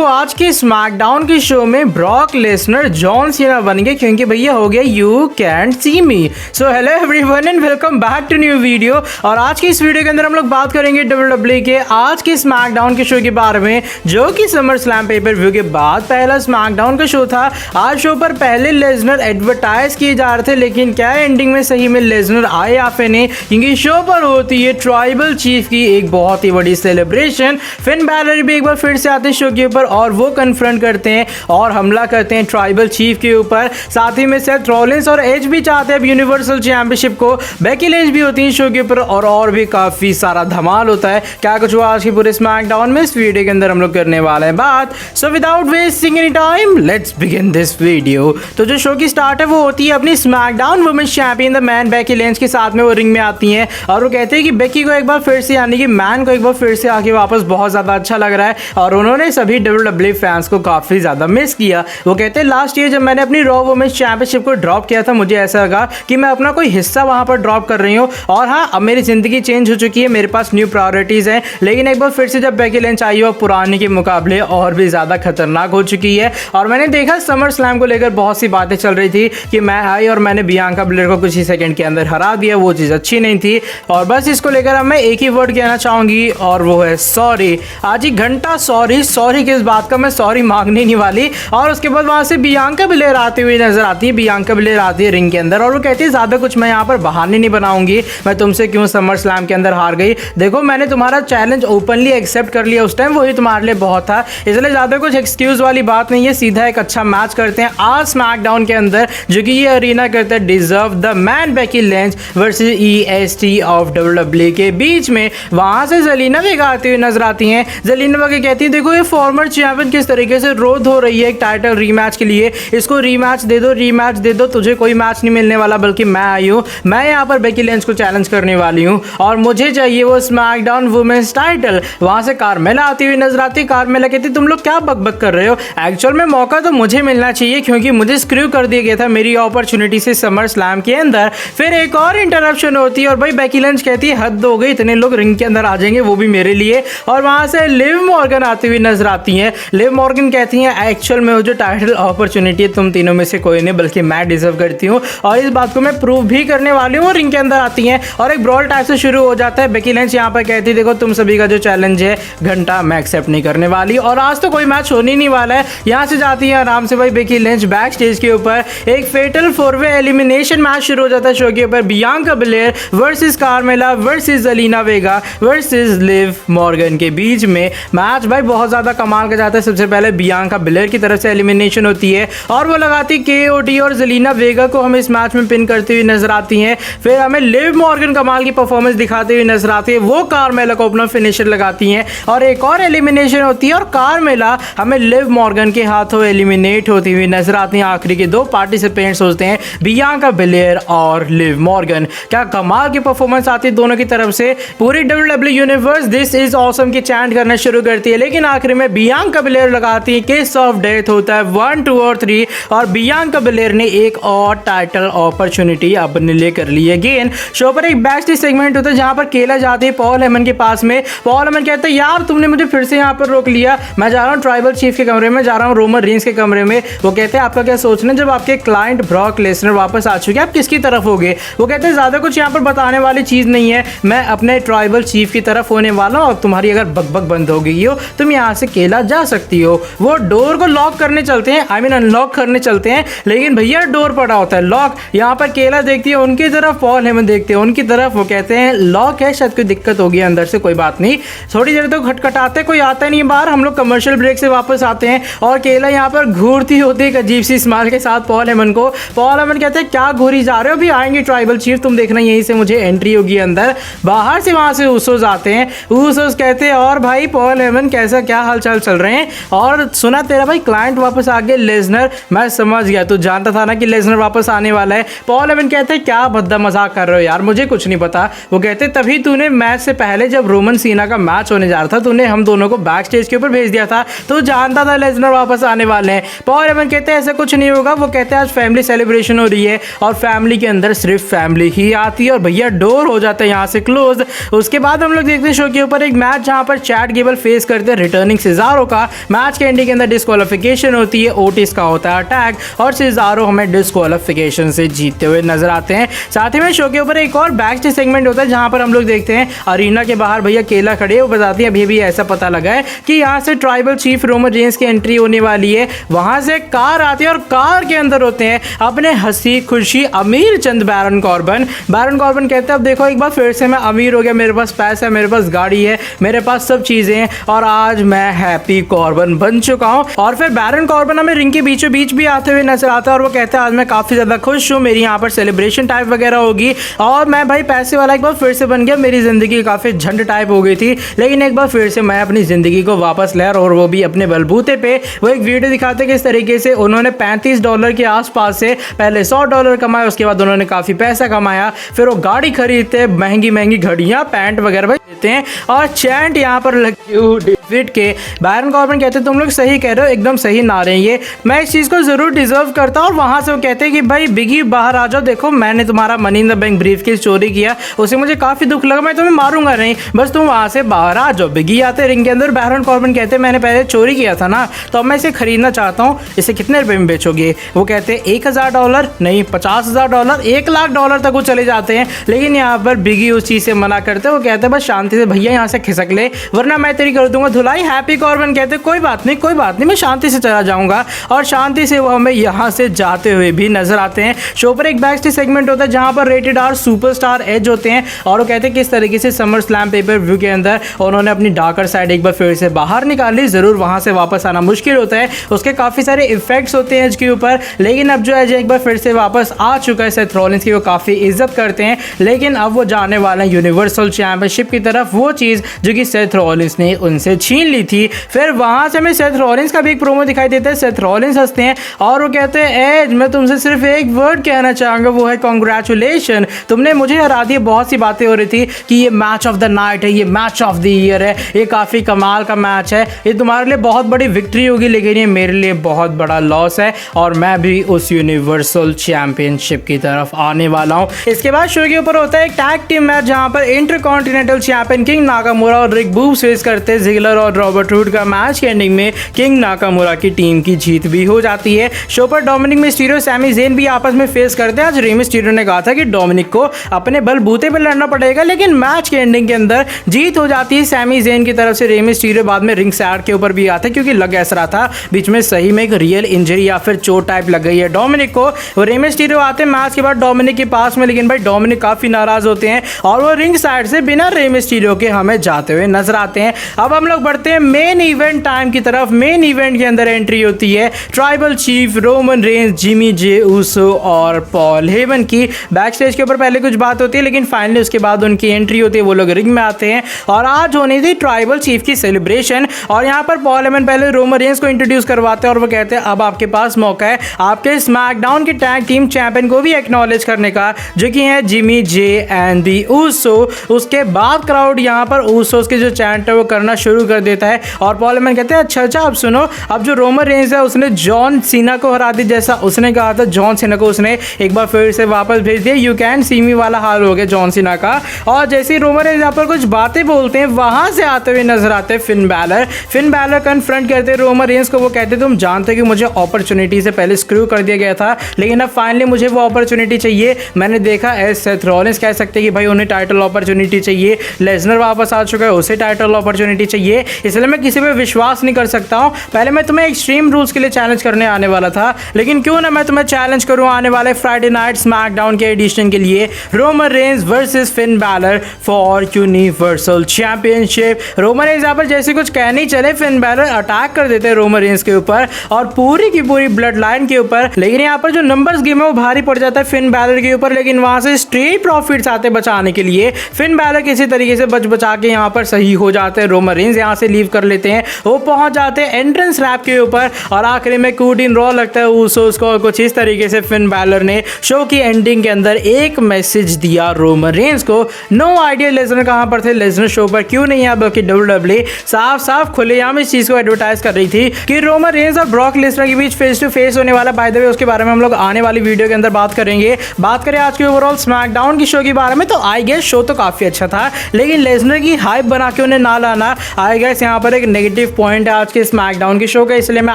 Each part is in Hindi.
आज के स्मैकडाउन के शो में ब्रॉक लेसनर जॉन सीना बन गए क्योंकि भैया हो गया you can see me. So hello everyone and welcome back to new video. और आज की इस वीडियो के अंदर हम लोग बात करेंगे डब्ल्यूडब्ल्यूई के आज के स्मैकडाउन के शो के बारे में, जो कि समर स्लैम पेपर व्यू के बाद पहला स्मैकडाउन का शो था। आज शो पर पहले लेसनर एडवर्टाइज किए जा रहे थे, लेकिन क्या एंडिंग में सही में लेसनर आए या फिर नहीं, क्योंकि शो पर होती है ट्राइबल चीफ की एक बहुत ही बड़ी सेलिब्रेशन। फिन बैलर भी एक बार फिर से आते हैं शो के ऊपर और वो कन्फ्रंट करते हैं और हमला करते हैं ट्राइबल चीफ के ऊपर। साथ ही में सेथ रॉलिंस और एज भी चाहते हैं यूनिवर्सल चैंपियनशिप को। बेकी लिंच भी होती है शो के ऊपर और भी काफी सारा धमाल होता है। क्या कुछ हुआ आज के पूरे स्मैकडाउन में, इस वीडियो के अंदर हम लोग करने वाले हैं बात। So without wasting any time let's begin this video. तो जो शो की स्टार्ट है वो होती है अपनी SmackDown women's champion the man Becky Lynch के साथ में। वो रिंग में आती हैं और वो कहते हैं कि बेकी को एक बार फिर से, यानी कि मैन को एक बार फिर से आके वापस बहुत ज्यादा अच्छा लग रहा है और उन्होंने सभी डब्ल्यूडब्ल्यूई फैंस को काफी ज्यादा मिस किया। वो कहते हैं लास्ट ईयर जब मैंने अपनी रॉ वुमेन्स चैंपियनशिप को ड्रॉप किया था, मुझे ऐसा लगा कि मैं अपना कोई हिस्सा वहां पर ड्रॉप कर रही हूँ और हाँ, अब मेरी जिंदगी चेंज हो चुकी है, मेरे पास न्यू प्रायोरिटीज हैं। लेकिन एक बार फिर से जब बेकी लिंच आई, वो पुराने के मुकाबले और भी ज्यादा खतरनाक हो चुकी है। और मैंने देखा समर स्लैम को लेकर बहुत सी बातें चल रही थी कि मैं आई और मैंने बियांका ब्लेयर को कुछ ही सेकंड के अंदर हरा दिया, वो चीज अच्छी नहीं थी। और बस इसको लेकर अब मैं एक ही वर्ड कहना चाहूंगी और वो है सॉरी। आज ही घंटा सॉरी किस बात का, मैं सॉरी मांगने नहीं वाली। और उसके बाद वहां से बियांका ब्लेयर आती हुई नजर आती है। बियांका ब्लेयर आती है रिंग के अंदर और वो कहती है ज्यादा कुछ मैं यहाँ पर बहाने नहीं बनाऊंगी, मैं तुमसे क्यों समर स्लैम के अंदर हार गई। देखो मैंने तुम्हारा चैलेंज ओपनली एक्सेप्ट कर लिया उस टाइम, वही तुम्हारे लिए बहुत था, इसलिए ज्यादा कुछ एक्सक्यूज वाली बात नहीं है। सीधा एक अच्छा मैच करते हैं आज स्मैकडाउन के अंदर, जो कि ये अरीना करता है deserve the man Becky lynch versus EST of WWE के बीच में। वहां से ज़ेलिना वेगा आती हुई नजर आती हैं। ज़ेलिना वेगा कहती है देखो ये फॉर्मर चैंपियन किस तरीके से रोध हो रही है एक टाइटल रीमैच के लिए, इसको रीमैच दे दो, तुझे कोई मैच नहीं मिलने वाला, बल्कि मैं आई हूँ, मैं यहाँ पर बेकी लिंच को चैलेंज करने वाली हूँ और मुझे चाहिए वो स्मैकडाउन वुमेन्स टाइटल। वहां से कार्मेला आती हुई नजर आती है। कार्मेला कहती तुम लोग क्या बकबक कर रहे हो, एक्चुअल में मौका तो मुझे मिलना चाहिए क्योंकि मुझे स्क्रू कर दिया गया था मेरी अपॉर्चुनिटी से समर स्लैम के अंदर। फिर एक और इंटरप्शन होती है और भाई बेकी लिंच कहती है हद हो गई, इतने लोग रिंग के अंदर आ जाएंगे वो भी मेरे लिए। और वहां से लिव मॉर्गन आती हुई नजर आती हैं। लिव मॉर्गन कहती हैं एक्चुअल में वो जो टाइटल अपॉर्चुनिटी है तुम तीनों में से कोई नहीं, बल्कि मैं डिजर्व करती हूँ और इस बात को मैं प्रूव भी करने वाली हूँ। रिंग के अंदर आती हैं और एक ब्रॉल टाइप से शुरू हो जाता है। बेकी लिंच यहाँ पर कहती है देखो तुम सभी का जो चैलेंज है घंटा मैं एक्सेप्ट नहीं करने वाली और आज तो कोई मैच होने नहीं वाला है। यहाँ से जाती है आराम से भाई बेकी लिंच बैक स्टेज के ऊपर। एक फेटल 4-वे एलिमिनेशन मैच शुरू हो जाता है शो के ऊपर। Bianca Belair versus Carmella versus Zelina Vega versus Liv Morgan के बीच में मैच भाई बहुत ज्यादा कमाल का जाता है। सबसे पहले बियांका ब्लेयर की तरफ से एलिमिनेशन होती है और वो लगाती KOD और ज़ेलिना वेगा को हमें इस मैच में पिन करती हुई नजर आती हैं। फिर हमें लिव मॉर्गन कमाल की परफॉर्मेंस दिखाते हुए नजर आती है, वो कार्मेला को अपना फिनिशर लगाती हैं और एक और एलिमिनेशन होती है और कार्मेला हमें लिव मॉर्गन के हाथों एलिमिनेट होती हुई नजर आती हैं। आखिरी के दो पार्टिसिपेंट्स होते हैं बियांका ब्लेयर और लिव मॉर्गन। क्या कमाल की परफॉर्मेंस आती है दोनों की तरफ से। पूरी WWE universe this is awesome की चैंट करना शुरू करती है, लेकिन आखिर में बियांका ब्लेयर लगाती है किस ऑफ डेथ होता है 1, 2 और 3 और बियांका ब्लेयर ने एक और टाइटल अपॉर्चुनिटी अपने लिए कर ली है गेन। शो पर एक बैक स्टेज सेगमेंट होता है जहां पर केला जाती है पॉल हेमन के पास में। पॉल हेमन कहता है यार तुमने मुझे फिर से यहाँ पर रोक लिया, मैं जा रहा हूँ ट्राइबल चीफ के कमरे में, जा रहा हूँ रोमन रेंस के कमरे में। वो कहते हैं आपका क्या सोचना जब आपके क्लाइंट ब्रॉक लेसनर वापस आ चुके हैं, आप किसकी तरफ होगे। वो कहते हैं ज्यादा कुछ यहाँ पर बताने वाली चीज नहीं है, मैं अपने ट्राइबल चीफ की तरफ होने वाला हूँ और तुम्हारी अगर बकबक बंद हो गई हो तुम यहाँ से केला जा सकती हो। वो डोर को लॉक करने चलते हैं, आई मीन अनलॉक करने चलते हैं, लेकिन भैया डोर पड़ा होता है लॉक। यहाँ पर केला देखती है उनकी तरफ, पॉल हेमन देखते हैं उनकी तरफ। वो कहते हैं लॉक है, शायद कोई दिक्कत होगी अंदर से, कोई बात नहीं। थोड़ी देर तक खटखटाते, कोई आता नहीं बाहर। हम लोग कमर्शियल ब्रेक से वापस आते हैं और केला यहाँ पर घूरती होती है एक अजीब सी स्माइल के साथ पॉल हेमन को। पॉल हेमन कहते हैं क्या घूरी जा रहे हो, अभी आएंगे ट्राइबल चीफ, तुम देखना यहीं से मुझे एंट्री होगी अंदर। बाहर से वहां से ऊसोस आते हैं। ऊसोस कहते हैं और भाई पॉल हेमन कैसा क्या हालचाल चल रहे हैं, और सुना तेरा भाई क्लाइंट वापस आ गया लेसनर, मैं समझ गया तू जानता था ना कि लेसनर वापस आने वाला है। पॉल हेमन कहते हैं क्या भद्दा मजाक कर रहे हो यार, मुझे कुछ नहीं पता। वो कहते तभी तूने मैच से पहले जब रोमन सीना का मैच होने जा रहा था तूने हम दोनों को बैक स्टेज के ऊपर भेज दिया था, तो जानता था लेसनर वापस आने वाले हैं। पॉल हेमन कहते हैं ऐसा कुछ नहीं होगा। वो कहते हैं आज फैमिली सेलिब्रेशन हो रही है और फैमिली के अंदर सिर्फ फैमिली ही आती है और भैया डोर हो जाता है यहाँ से क्लोज। उसके बाद हम लोग देखते हैं शो के ऊपर एक मैच जहाँ पर चैट गेबल फेस करते हैं रिटर्निंग सिज़ारो का मैच के एंडिंग के अंदर डिस्क्वालिफिकेशन होती है, ओटिस का होता है अटैक और सिजारो हमें डिस्क्वालिफिकेशन से जीतते हुए नजर आते हैं। साथ ही में शो के ऊपर एक और बैक स्टेज सेगमेंट होता है जहां पर हम लोग देखते हैं अरीना के बाहर भैया केला खड़े, वो बताती है अभी भी ऐसा पता लगा है कि यहाँ से ट्राइबल चीफ रोमन रेंस की एंट्री होने वाली है। वहां से कार आती है और कार के अंदर होते हैं अपने हंसी खुशी अमीर चंद बैरन कॉर्बन। बैरन कॉर्बन कहते हैं अब देखो एक बार फिर से मैं अमीर हो गया, मेरे पास पैसा है, मेरे पास गाड़ी है, मेरे पास सब चीजें हैं और आज मैं हैप्पी कॉर्बन बन चुका हूं। और फिर बैरन कॉर्बन हमें रिंग के बीचों बीच भी आते हुए नजर आता है और वो कहते हैं आज मैं काफी ज्यादा खुश हूं, मेरी यहाँ पर सेलिब्रेशन टाइप वगैरह होगी और मैं भाई पैसे वाला एक बार फिर से बन गया। मेरी जिंदगी काफी झंड टाइप हो गई थी लेकिन एक बार फिर से मैं अपनी जिंदगी को वापस ले और वो भी अपने बलबूते पे। वो एक वीडियो दिखाते कि इस तरीके से उन्होंने $35 के आसपास से पहले $100 कमाया, उसके बाद उन्होंने काफी पैसा कमाया, फिर वो गाड़ी खरीदते, महंगी महंगी घड़ियां पैंट वगैरह लेते हैं और चैंट यहाँ पर डेविड के। बैरन कॉर्बन कहते तुम लोग सही कह रहे हो, एकदम सही ना रहे ये, मैं इस चीज को जरूर डिजर्व करता हूँ। और वहां से वो कहते हैं कि भाई बिगी बाहर आ जाओ, देखो मैंने तुम्हारा money in the bank briefcase चोरी किया, उसे मुझे काफी दुख लगा, मैं तुम्हें मारूंगा नहीं, बस तुम वहां से बाहर आ जाओ। बिगी आते रिंग के अंदर, बैरन कॉर्बन कहते मैंने पहले चोरी किया था ना तो अब मैं इसे खरीदना चाहता हूँ, इसे कितने रुपए में बेचोगे? वो कहते $1000 नहीं $50,000 $1,00,000 तक वो चले जाते हैं। लेकिन यहाँ पर बिगी उस चीज से मना करते हैं, वो कहते हैं बस शांति से भैया यहाँ से खिसक ले वरना मैं तेरी कर दूंगा धुलाई। हैप्पी कॉर्बन कहते कोई बात नहीं कोई बात नहीं, मैं शांति से चला जाऊंगा और शांति से वो हमें यहाँ से जाते हुए भी नजर आते हैं। शो पर एक बैक स्टेज सेगमेंट होता है जहां पर रेटेड आर सुपरस्टार एज होते हैं और वो कहते हैं किस तरीके से समर स्लैम पेपर व्यू के अंदर उन्होंने अपनी डार्कर साइड एक बार फिर से बाहर निकाल ली। जरूर वहां से वापस आना मुश्किल होता है, उसके काफी सारे इफेक्ट्स होते हैं एज के ऊपर, लेकिन अब जो एज एक बार फिर से वापस आ चुका है सेथ रॉलिंस की, वो काफी इज्जत करते हैं। लेकिन अब वो जाने वाले हैं यूनिवर्सल चैंपियनशिप की तरफ, वो चीज जो कि सेथ रॉलिंस ने उनसे छीन ली थी। फिर वहां से हमें सेथ रॉलिंस का भी एक प्रोमो दिखाई देता है। सेथ रॉलिंस हंसते हैं और वो कहते हैं एज मैं तुमसे सिर्फ एक वर्ड कहना चाहूंगा, वो है कांग्रेचुलेशन, तुमने मुझे हरा दिया। बहुत सी बातें हो रही थी कि ये मैच ऑफ द नाइट है, ये मैच ऑफ द ईयर है, ये काफी कमाल का मैच है, ये तुम्हारे लिए बहुत बड़ी विक्ट्री होगी लेकिन ये मेरे लिए बहुत बड़ा लॉस है और मैं भी उस यूनिवर्सल चैंपियनशिप की तरफ आने वाला हूं। इसके बाद शो के ऊपर होता है एक टैग टीम मैच जहां पर इंटरकॉन्टिनेंटल चैंपियन किंग नाकामुरा और रिक बूब्स फेस करते हैं जिगलर और रॉबर्ट रूड का। मैच के एंडिंग में किंग नाकामुरा की टीम की जीत भी हो जाती है। शो पर डोमिनिक मिस्टीरियो सैमी ज़ेन भी आपस में फेस करते हैं। आज रे मिस्टीरियो ने कहा था कि डोमिनिक को अपने बलबूते पर लड़ना पड़ेगा लेकिन मैच के एंडिंग के अंदर जीत हो जाती है सैमी ज़ेन की तरफ से। रे मिस्टीरियो बाद में रिंग साइड के ऊपर भी आता है क्योंकि लग ऐसा रहा था बीच में सही में एक रियल इंजरी या फिर चोट टाइप लग गई है डोमिनिक को। रे मिस्टीरियो आते हैं मैच के बाद डोमिनिक के पास में, लेकिन भाई डोमिनिक काफी नाराज होते हैं और वो रिंग साइड से बिना रे मिस्टीरियो के हमें जाते हुए नजर आते हैं। अब हम लोग बढ़ते हैं मेन इवेंट टाइम की तरफ। मेन इवेंट के अंदर एंट्री होती है tribal chief Roman Reigns, Jimmy Jey Uso और पॉल हेमन की। बैक स्टेज के ऊपर पहले कुछ बात होती है लेकिन फाइनली उसके बाद उनकी एंट्री होती है, वो लोग रिंग में आते हैं और आज होनी थी ट्राइबल चीफ की सेलिब्रेशन और यहाँ पर पॉल हेमन पहले रोमन रेंस को इंट्रोड्यूस करवाते हैं और वो कहते हैं अब आपके पास मौका है आपके स्मैकडाउन के टैग टीम चैंपियन को भी एक्नॉलेज करने का जो कि है Jimmy J and the Uso. उसके बाद क्राउड यहाँ पर ऊसोस के जो चैंट है वो करना शुरू कर देता है और पॉल हेमन कहते हैं अच्छा अब सुनो, अब जो रोमन रेंस है उसने जॉन सीना को हरा दी, जैसा उसने कहा था जॉन सीना को उसने एक बार फिर से वापस भेज दिया। यू कैन सी मी वाला हाल हो गया जॉन सीना का। और जैसे ही रोमन रेंस यहाँ पर कुछ बातें बोलते हैं वहां से आते हुए नजर आते हैं Finn Balor. Finn Balor confront करते हैं रोमन रेंस को, वो कहते तुम जानते हो कि मुझे अपॉर्चुनिटी से पहले स्क्रू कर दिया गया था लेकिन अब फाइनली मुझे वो अपॉर्चुनिटी चाहिए। मैंने देखा एज सेथ रॉलिंस कह सकते हैं कि भाई उन्हें टाइटल अपॉर्चुनिटी चाहिए, लेसनर वापस आ चुका है उसे टाइटल अपॉर्चुनिटी चाहिए, इसलिए मैं किसी पे विश्वास नहीं कर सकता हूं। पहले मैं तुम्हें एक्सट्रीम रूल्स के लिए चैलेंज करने आने वाला था लेकिन क्यों ना मैं तुम्हें चैलेंज करूं आने वाले फ्राइडे नाइट स्मैकडाउन के एडिशन के लिए, Roman Reigns versus Finn Balor for universal championship. Roman Reigns यहाँ पर जैसे कुछ कहने ही चले फिन बैलर अटैक कर देते हैं रोमन रेंस के ऊपर और पूरी की पूरी ब्लड लाइन के ऊपर, लेकिन यहाँ पर जो नंबर्स गेम है वो भारी पड़ जाता है फिन बैलर के ऊपर, लेकिन वहां से स्ट्रेट प्रॉफिट्स आते बचाने के लिए। फिन बैलर किसी तरीके से बचा के यहाँ पर सही हो जाते हैं, रोमन रेंस यहाँ से लीव कर लेते हैं, वो पहुंच जाते हैं एंट्रेंस रैप के ऊपर और आखिरी में कूट इन रॉ लगता है ऊसोस को। कुछ इस तरीके से फिन बैलर ने शो की एंडिंग के अंदर एक मैसेज दिया रोमन रेंस को। नो आइडिया लेसनर कहां पर थे, लेसनर शो पर क्यों नहीं है, बल्कि WWE साफ साफ खुलेआम इस चीज को एडवर्टाइज कर रही थी कि रोमन रेंस और ब्रॉक लेसनर के बीच फेस टू फेस होने वाला। बाय द वे उसके बारे में हम लोग आने वाली वीडियो के अंदर बात करेंगे। बात करें आज के ओवरऑल स्मैकडाउन की शो के बारे में तो आई गेस शो तो काफी अच्छा था लेकिन लेसनर की हाइप बना के उन्हें ना लाना आई गेस यहाँ पर एक नेगेटिव पॉइंट है आज के स्मैकडाउन के शो का। इसलिए मैं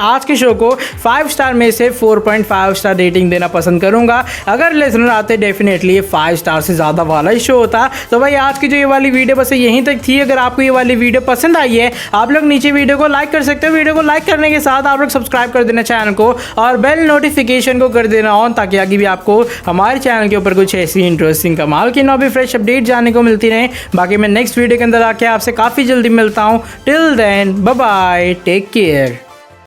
आज के शो को 5 स्टार में से 4.5 स्टार रेटिंग देना पसंद करूंगा। अगर लेसनर आते डेफिनेटली ये 5 स्टार से ज़्यादा वाला ही शो होता। तो भाई आज की जो ये वाली वीडियो बस यहीं तक थी। अगर आपको ये वाली वीडियो पसंद आई है आप लोग नीचे वीडियो को लाइक कर सकते हो। वीडियो को लाइक करने के साथ आप लोग सब्सक्राइब कर देना चैनल को और बेल नोटिफिकेशन को कर देना ऑन, ताकि आगे भी आपको हमारे चैनल के ऊपर कुछ ऐसी इंटरेस्टिंग कमाल की नॉबी फ्रेश अपडेट जानने को मिलती रहे। बाकी मैं नेक्स्ट वीडियो के अंदर आके आपसे काफ़ी जल्दी मिलता हूँ। Till then bye bye, take care.